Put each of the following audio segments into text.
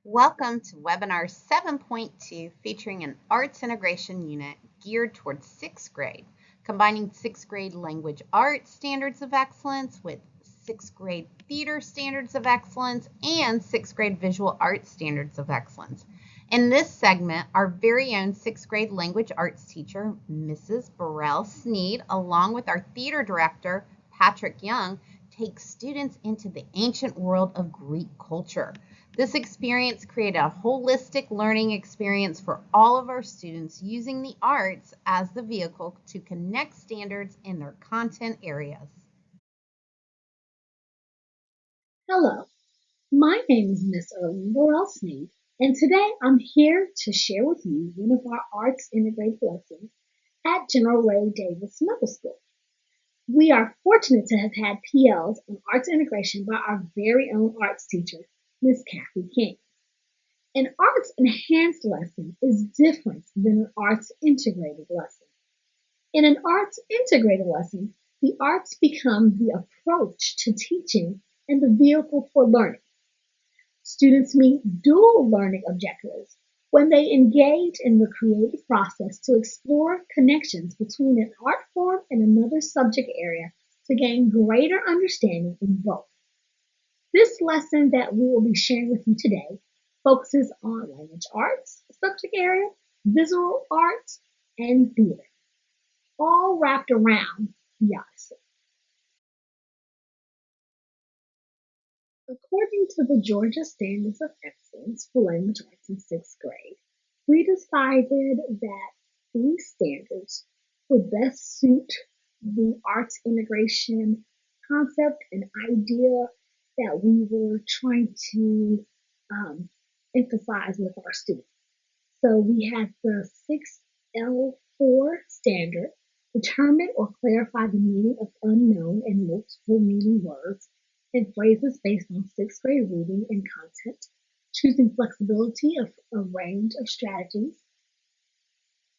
Welcome to webinar 7.2 featuring an arts integration unit geared towards 6th grade, combining 6th grade language arts standards of excellence with 6th grade theater standards of excellence and 6th grade visual arts standards of excellence. In this segment, our very own 6th grade language arts teacher, Mrs. Burrell Sneed, along with our theater director, Patrick Young, takes students into the ancient world of Greek culture. This experience created a holistic learning experience for all of our students using the arts as the vehicle to connect standards in their content areas. Hello, my name is Miss Erlene Burrell Sneed, and today I'm here to share with you one of our arts integrated lessons at General Ray Davis Middle School. We are fortunate to have had PLs on arts integration by our very own arts teacher, Miss Kathy King. An arts enhanced lesson is different than an arts integrated lesson. In an arts integrated lesson, the arts become the approach to teaching and the vehicle for learning. Students meet dual learning objectives when they engage in the creative process to explore connections between an art form and another subject area to gain greater understanding in both. This lesson that we will be sharing with you today focuses on language arts subject area, visual arts, and theater, all wrapped around the Odyssey. According to the Georgia Standards of Excellence for Language Arts in 6th grade, we decided that these standards would best suit the arts integration concept and idea that we were trying to emphasize with our students. So we had the 6L4 standard, determine or clarify the meaning of unknown and multiple meaning words and phrases based on 6th grade reading and content, choosing flexibility of a range of strategies,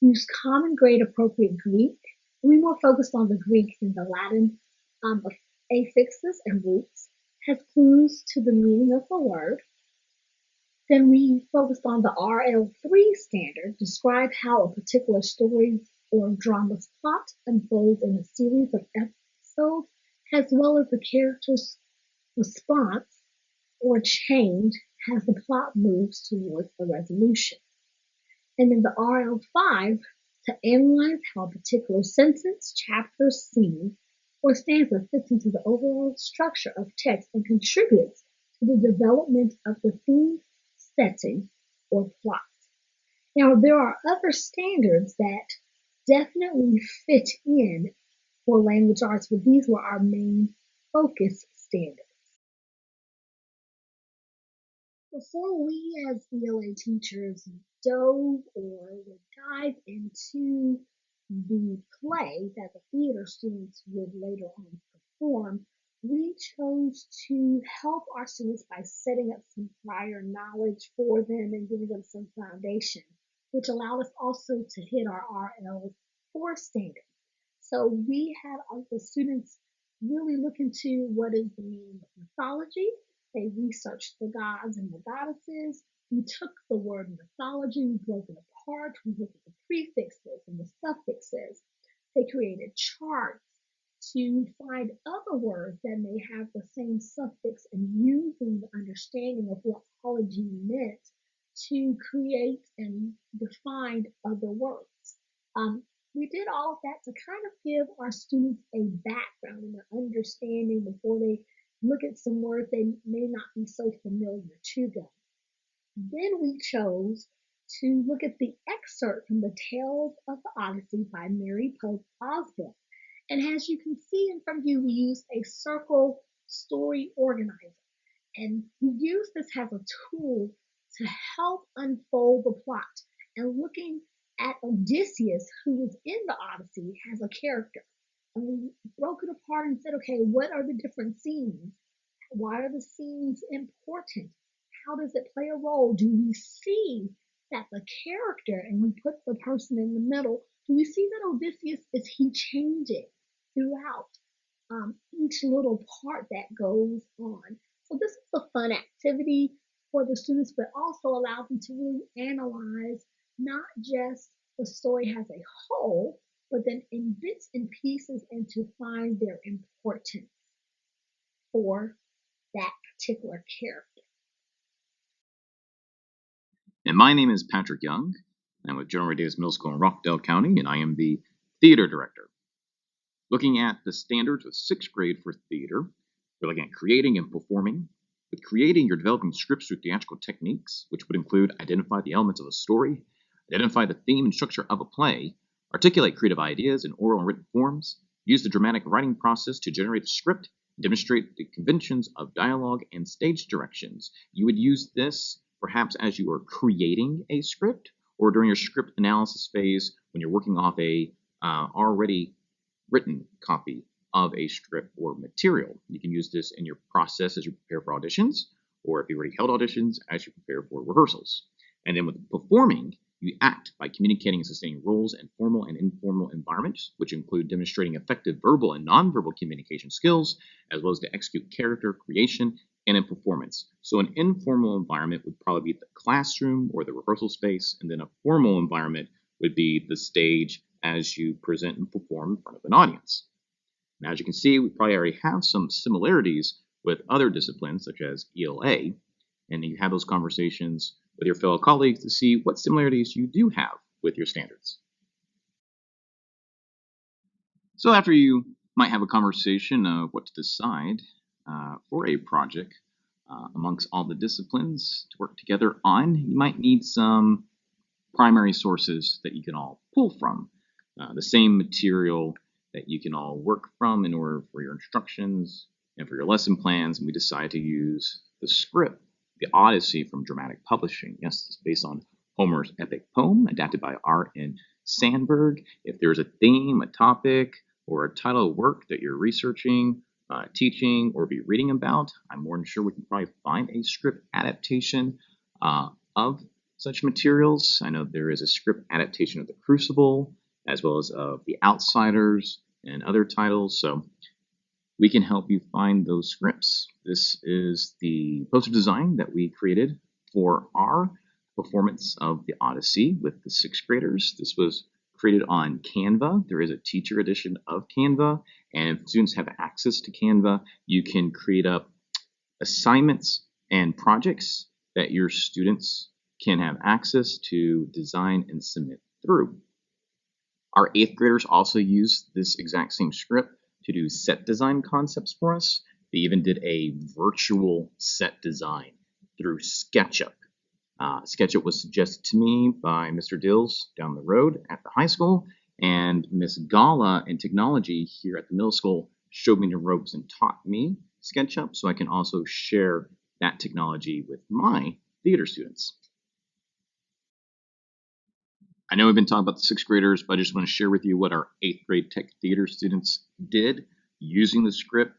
use common grade appropriate Greek. We more focused on the Greek than the Latin affixes and roots, has clues to the meaning of the word. Then we focused on the RL3 standard, describe how a particular story or drama's plot unfolds in a series of episodes, as well as the character's response or change as the plot moves towards a resolution. And in the RL5, to analyze how a particular sentence, chapter, scene, or stanza fits into the overall structure of text and contributes to the development of the theme, setting, or plot. Now, there are other standards that definitely fit in for language arts, but these were our main focus standards. Before we as ELA teachers dove or would dive into the play that the theater students would later on perform, we chose to help our students by setting up some prior knowledge for them and giving them some foundation, which allowed us also to hit our RL4 standard. So we had the students really look into what is the meaning of mythology. They researched the gods and the goddesses. We took the word mythology, we broke it apart, we looked at the prefixes and the suffixes. They created charts to find other words that may have the same suffix and using the understanding of what ology meant to create and define other words. We did all of that to kind of give our students a background and an understanding before they look at some words they may not be so familiar to them. Then we chose to look at the excerpt from the Tales of the Odyssey by Mary Pope Osborne. And as you can see in front of you, we used a circle story organizer. And we use this as a tool to help unfold the plot. And looking at Odysseus, who was in the Odyssey, as a character. And we broke it apart and said, okay, what are the different scenes? Why are the scenes important? How does it play a role? Do we see that the character, and we put the person in the middle, do we see that Odysseus, is he changing throughout each little part that goes on? So this is a fun activity for the students, but also allows them to really analyze not just the story as a whole, but then in bits and pieces and to find their importance for that particular character. And my name is Patrick Young. I'm with General Davis Middle School in Rockdale County, and I am the theater director. Looking at the standards with 6th grade for theater, we're looking at creating and performing. With creating, you're developing scripts through theatrical techniques, which would include identify the elements of a story, identify the theme and structure of a play, articulate creative ideas in oral and written forms, use the dramatic writing process to generate a script, demonstrate the conventions of dialogue and stage directions. You would use this perhaps as you are creating a script or during your script analysis phase when you're working off a already written copy of a script or material. You can use this in your process as you prepare for auditions, or if you already held auditions, as you prepare for rehearsals. And then with performing, you act by communicating and sustaining roles in formal and informal environments, which include demonstrating effective verbal and nonverbal communication skills, as well as to execute character creation and in performance. So an informal environment would probably be the classroom or the rehearsal space, and then a formal environment would be the stage as you present and perform in front of an audience. Now, as you can see, we probably already have some similarities with other disciplines such as ELA, and you have those conversations with your fellow colleagues to see what similarities you do have with your standards. So after you might have a conversation of what to decide for a project amongst all the disciplines to work together on, you might need some primary sources that you can all pull from. The same material that you can all work from in order for your instructions and for your lesson plans, and we decided to use the script, The Odyssey from Dramatic Publishing. Yes, it's based on Homer's epic poem, adapted by R.N. Sandberg. If there's a theme, a topic, or a title of work that you're researching, teaching, or be reading about, I'm more than sure we can probably find a script adaptation of such materials. I know there is a script adaptation of The Crucible, as well as of The Outsiders and other titles. So we can help you find those scripts. This is the poster design that we created for our performance of The Odyssey with the 6th graders. This was created on Canva. There is a teacher edition of Canva, and if students have access to Canva, you can create up assignments and projects that your students can have access to design and submit through. Our 8th graders also used this exact same script to do set design concepts for us. They even did a virtual set design through SketchUp. SketchUp was suggested to me by Mr. Dills down the road at the high school, and Miss Gala in technology here at the middle school showed me the ropes and taught me SketchUp, so I can also share that technology with my theater students. I know we've been talking about the 6th graders, but I just want to share with you what our 8th grade tech theater students did using the script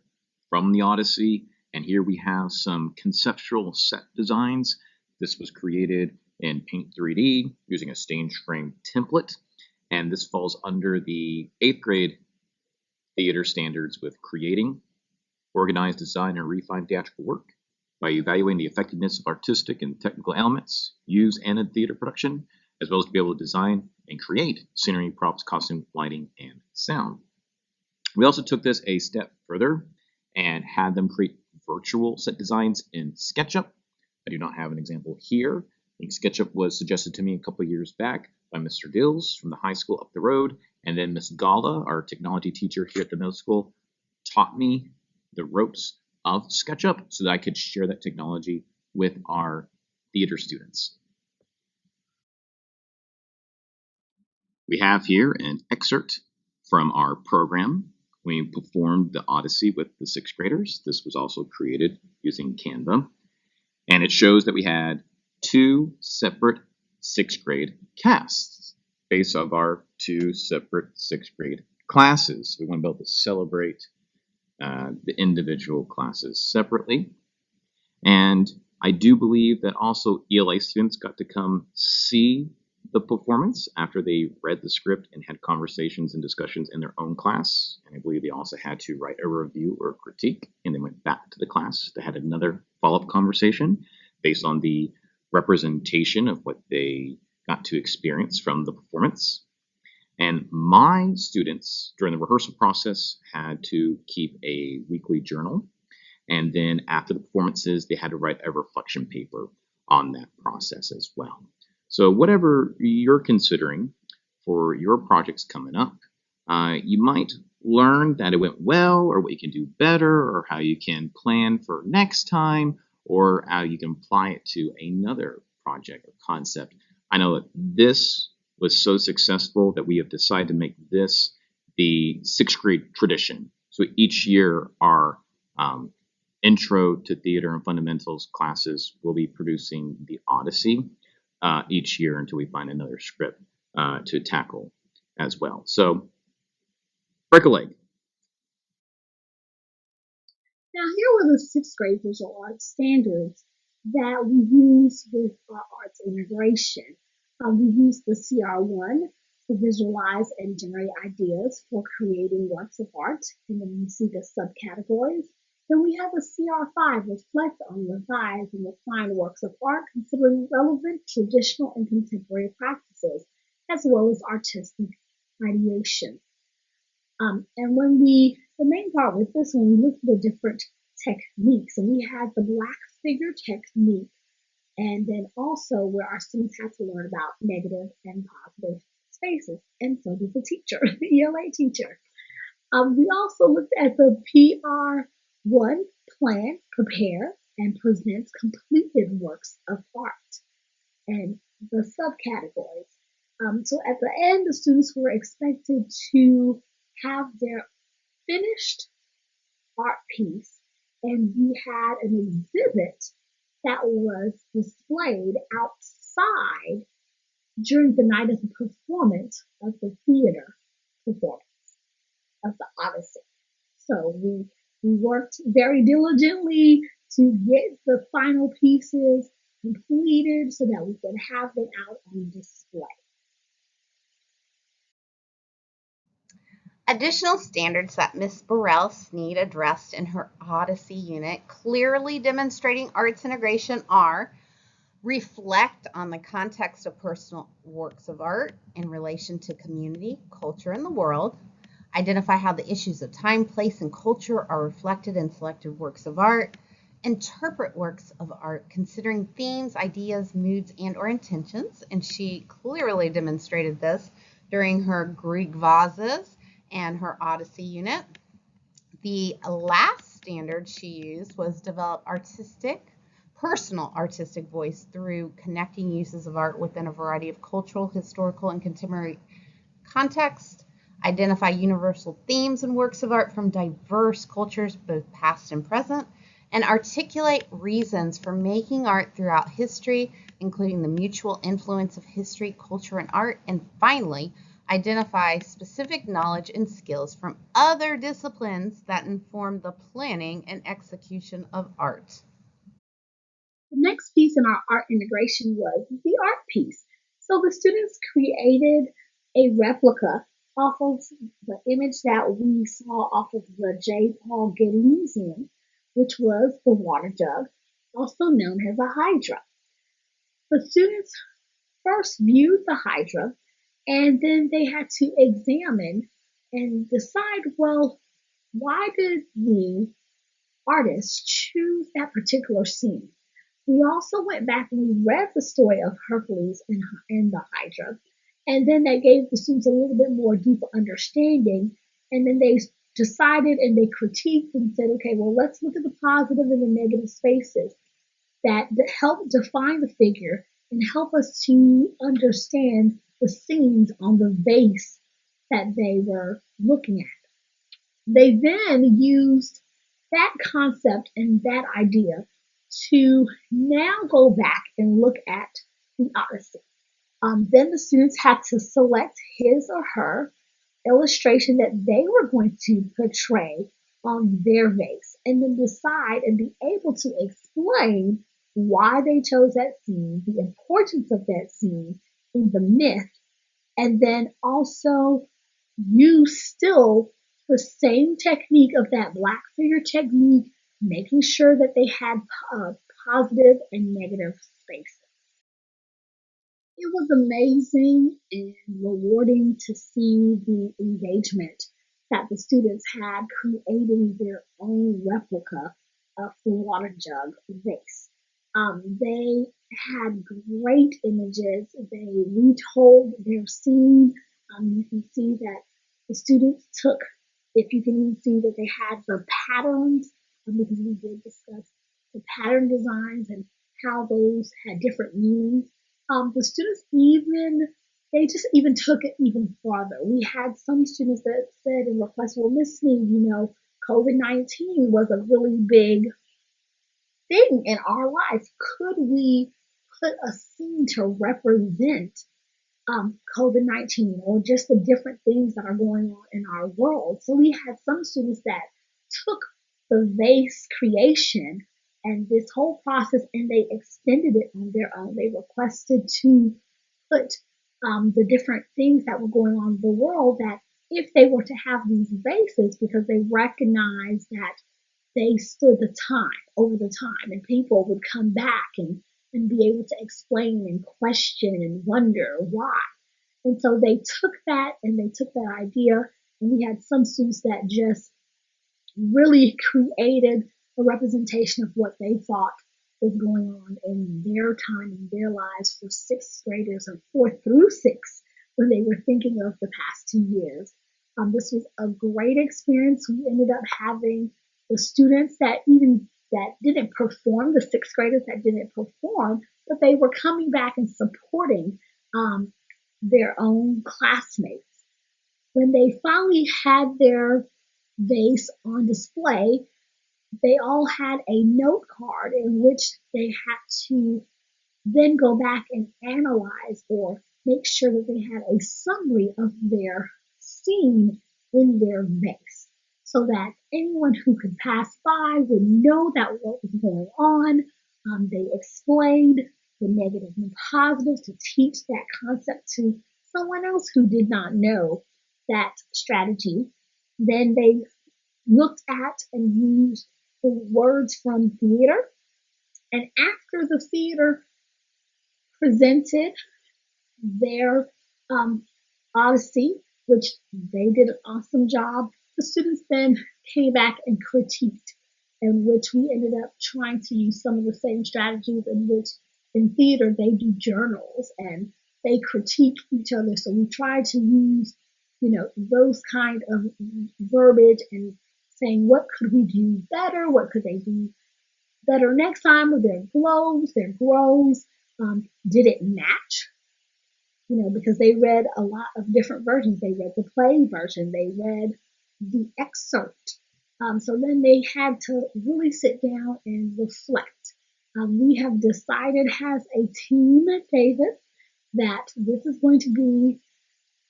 from the Odyssey. And here we have some conceptual set designs. This was created in Paint 3D using a stage frame template. And this falls under the 8th grade theater standards with creating, organized design, and refined theatrical work by evaluating the effectiveness of artistic and technical elements used in a theater production, as well as to be able to design and create scenery, props, costume, lighting, and sound. We also took this a step further and had them create virtual set designs in SketchUp. I do not have an example here. I think SketchUp was suggested to me a couple of years back by Mr. Dills from the high school up the road, and then Miss Gala, our technology teacher here at the middle school, taught me the ropes of SketchUp so that I could share that technology with our theater students. We have here an excerpt from our program. We performed the Odyssey with the 6th graders. This was also created using Canva. And it shows that we had 2 separate 6th grade casts based off our 2 separate 6th grade classes. We want to be able to celebrate the individual classes separately. And I do believe that also ELA students got to come see the performance after they read the script and had conversations and discussions in their own class. And I believe they also had to write a review or critique, and then went back to the class to have another follow-up conversation. based on the representation of what they got to experience from the performance. And my students, during the rehearsal process, had to keep a weekly journal. And then after the performances, they had to write a reflection paper on that process as well. So whatever you're considering for your projects coming up, you might learn that it went well, or what you can do better, or how you can plan for next time, or how you can apply it to another project or concept. I know that this was so successful that we have decided to make this the sixth grade tradition. So each year, our intro to theater and fundamentals classes will be producing the Odyssey each year until we find another script to tackle as well. So break a leg. Now, here were the sixth grade visual arts standards that we use with our arts integration. We use the CR1 to visualize and generate ideas for creating works of art, and then you see the subcategories. Then we have a CR5, reflect on, revise, and refine works of art, considering relevant traditional and contemporary practices, as well as artistic ideation. And the main part with this one, we looked at the different techniques, and we had the black figure technique, and then also where our students had to learn about negative and positive spaces, and so did the teacher, the ELA teacher. We also looked at the PR1, plan, prepare, and present completed works of art, and the subcategories. So at the end, the students were expected to have their finished art piece, and we had an exhibit that was displayed outside during the night of the performance of the theater performance of the Odyssey. So we worked very diligently to get the final pieces completed so that we could have them out on display. Additional standards that Ms. Burrell Sneed addressed in her Odyssey unit, clearly demonstrating arts integration, are: reflect on the context of personal works of art in relation to community, culture, and the world. Identify how the issues of time, place, and culture are reflected in selected works of art. Interpret works of art considering themes, ideas, moods, and/or intentions. And she clearly demonstrated this during her Greek vases and her Odyssey unit. The last standard she used was develop personal artistic voice through connecting uses of art within a variety of cultural, historical, and contemporary contexts. Identify universal themes and works of art from diverse cultures, both past and present, and articulate reasons for making art throughout history, including the mutual influence of history, culture, and art. And finally, identify specific knowledge and skills from other disciplines that inform the planning and execution of art. The next piece in our art integration was the art piece. So the students created a replica off of the image that we saw off of the J. Paul Getty Museum, which was the water jug, also known as a hydra. The students first viewed the hydra, and then they had to examine and decide, well, why did the artist choose that particular scene? We also went back and we read the story of Hercules and the Hydra, and then that gave the students a little bit more deeper understanding, and then they decided and they critiqued and said, okay, well, let's look at the positive and the negative spaces that help define the figure and help us to understand the scenes on the vase that they were looking at. They then used that concept and that idea to now go back and look at the Odyssey. Then the students had to select his or her illustration that they were going to portray on their vase, and then decide and be able to explain why they chose that scene, the importance of that scene in the myth, and then also use still the same technique of that black figure technique, making sure that they had positive and negative spaces. It was amazing and rewarding to see the engagement that the students had creating their own replica of the water jug vase. They had great images. They retold their scene. You can see that the students took, if you can even see that they had the patterns, because we did discuss the pattern designs and how those had different meanings. The students they just even took it even farther. We had some students that said in requests, well, Miss Sneed, COVID-19 was a really big thing in our lives. Could we put a scene to represent COVID-19 or just the different things that are going on in our world? So we had some students that took the vase creation and this whole process and they extended it on their own. They requested to put the different things that were going on in the world, that if they were to have these vases, because they recognized that they stood the time, and people would come back and be able to explain and question and wonder why. And so they took that and they took that idea, and we had some students that just really created a representation of what they thought was going on in their time, in their lives, for sixth graders or 4th through 6th when they were thinking of the past 2 years. This was a great experience. We ended up having the students that didn't perform, the 6th graders that didn't perform, but they were coming back and supporting their own classmates. When they finally had their vase on display, they all had a note card in which they had to then go back and analyze or make sure that they had a summary of their scene in their vase, so that anyone who could pass by would know that what was going on. They explained the negative and positive to teach that concept to someone else who did not know that strategy. Then they looked at and used the words from theater. And after the theater presented their Odyssey, which they did an awesome job, the students then came back and critiqued, in which we ended up trying to use some of the same strategies in which in theater they do journals and they critique each other. So we tried to use, those kind of verbiage and saying, what could we do better? What could they do better next time with their glows, their grows? Did it match? Because they read a lot of different versions. They read the play version. They read the excerpt. So then they had to really sit down and reflect. We have decided as a team at Davis that this is going to be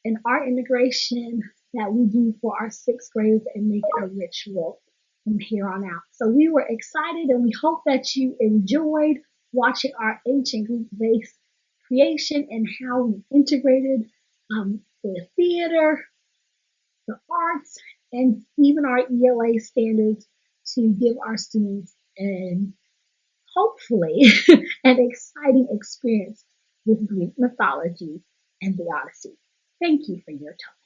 an art integration that we do for our 6th graders and make it a ritual from here on out. So we were excited and we hope that you enjoyed watching our ancient Greek vase creation and how we integrated the theater, the arts, and even our ELA standards to give our students an hopefully an exciting experience with Greek mythology and the Odyssey. Thank you for your time.